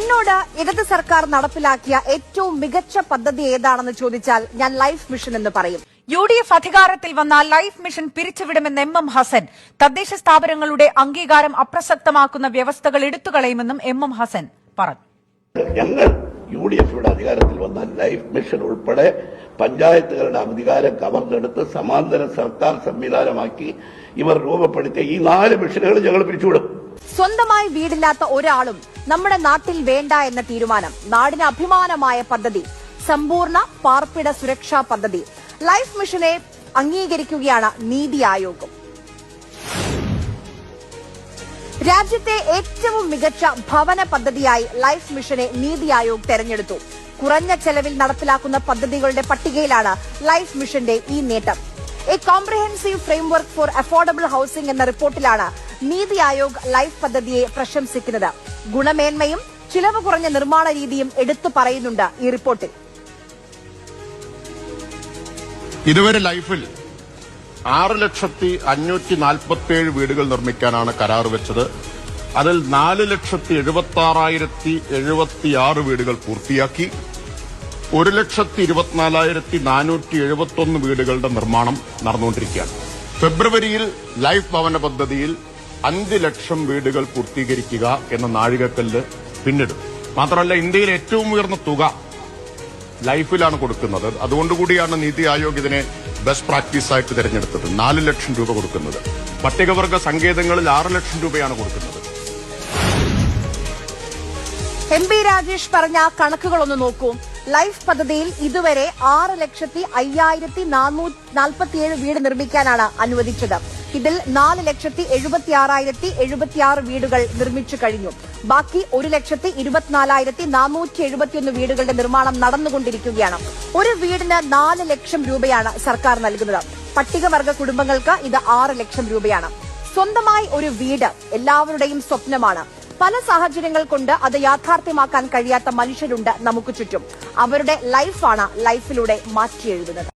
എന്നോട് ഇടത് സർക്കാർ നടപ്പിലാക്കിയ ഏറ്റവും മികച്ച പദ്ധതി ഏതാണെന്ന് ചോദിച്ചാൽ ഞാൻ ലൈഫ് മിഷൻ എന്ന് പറയും. UDF അധികാരത്തിൽ വന്നാൽ ലൈഫ് മിഷൻ പിരിച്ചുവിടുമെന്ന് MM ഹസൻ. തദ്ദേശ സ്ഥാപനങ്ങളുടെ അംഗീകാരം അപ്രസക്തമാക്കുന്ന വ്യവസ്ഥകൾ എടുത്തുകളയുമെന്നും MM ഹസൻ പറഞ്ഞു. ഞങ്ങൾ UDF അധികാരത്തിൽ വന്നാൽ ലൈഫ് മിഷൻ ഉൾപ്പെടെ പഞ്ചായത്തുകളുടെ അധികാരം കവർന്നെടുത്ത് സമാന്തര സർക്കാർ സംവിധാനമാക്കി ഇവർ രൂപപ്പെടുത്തിയ ഈ 4 മിഷനുകൾ ഞങ്ങൾ പിരിച്ചുവിടും. സ്വന്തമായി വീടില്ലാത്ത ഒരാളും നമ്മുടെ നാട്ടിൽ വേണ്ട എന്ന തീരുമാനം, നാടിന് അഭിമാനമായ പദ്ധതി, സമ്പൂർണ്ണ പാർപ്പിട സുരക്ഷാ പദ്ധതി. ലൈഫ് മിഷനെ അംഗീകരിക്കുകയാണ് നീതി ആയോഗം. രാജ്യത്തെ ഏറ്റവും മികച്ച ഭവന പദ്ധതിയായി ലൈഫ് മിഷനെ നീതി ആയോഗ് തെരഞ്ഞെടുത്തു. കുറഞ്ഞ ചെലവിൽ നടപ്പിലാക്കുന്ന പദ്ധതികളുടെ പട്ടികയിലാണ് ലൈഫ് മിഷന്റെ ഈ നേട്ടം. A comprehensive framework four affordable housing എന്ന റിപ്പോർട്ടിലാണ് നീതി ആയോഗ് ലൈഫ് പദ്ധതിയെ പ്രശംസിക്കുന്നത്. ഗുണമേന്മയും ചിലവ് കുറഞ്ഞ നിർമ്മാണ രീതിയും എടുത്തു പറയുന്നുണ്ട് ഈ റിപ്പോർട്ടിൽ. ഇതുവരെ ലൈഫിൽ 6,547,000 വീടുകൾ നിർമ്മിക്കാനാണ് കരാർ വെച്ചത്. അതിൽ 4,76,076 വീടുകൾ പൂർത്തിയാക്കി. 1,24,471 വീടുകളുടെ നിർമ്മാണം നടന്നുകൊണ്ടിരിക്കുകയാണ്. ഫെബ്രുവരിയിൽ ലൈഫ് ഭവന പദ്ധതിയിൽ 5 ലക്ഷം വീടുകൾ പൂർത്തീകരിക്കുക എന്ന നാഴികക്കല്ല് പിന്നിടും. മാത്രമല്ല, ഇന്ത്യയിൽ ഏറ്റവും ഉയർന്ന തുക ലൈഫിലാണ് കൊടുക്കുന്നത്. അതുകൊണ്ടുകൂടിയാണ് നീതി ആയോഗ് ഇതിനെ ബെസ്റ്റ് പ്രാക്ടീസായിട്ട് തിരഞ്ഞെടുത്തത്. 4 ലക്ഷം രൂപ കൊടുക്കുന്നത്. പട്ടികവർഗ സങ്കേതങ്ങളിൽ 6 ലക്ഷം രൂപയാണ് കൊടുക്കുന്നത്. MP രാജേഷ് പറഞ്ഞ കണക്കുകളൊന്ന് നോക്കൂ. ലൈഫ് പദ്ധതിയിൽ ഇതുവരെ 6,05,447 വീട് നിർമ്മിക്കാനാണ് അനുവദിച്ചത്. ഇതിൽ 4,76,076 വീടുകൾ നിർമ്മിച്ചു കഴിഞ്ഞു. ബാക്കി 1,24,471 വീടുകളുടെ നിർമ്മാണം നടന്നുകൊണ്ടിരിക്കുകയാണ്. ഒരു വീടിന് 4 ലക്ഷം രൂപയാണ് സർക്കാർ നൽകുന്നത്. പട്ടികവർഗ കുടുംബങ്ങൾക്ക് ഇത് 6 ലക്ഷം രൂപയാണ്. സ്വന്തമായി ഒരു വീട് എല്ലാവരുടെയും സ്വപ്നമാണ്. പല സാഹചര്യങ്ങൾ കൊണ്ട് അത് യാഥാർത്ഥ്യമാക്കാൻ കഴിയാത്ത മനുഷ്യരുണ്ട് നമുക്ക് ചുറ്റും. അവരുടെ ലൈഫാണ് ലൈഫിലൂടെ മാറ്റിയെഴുതുന്നത്.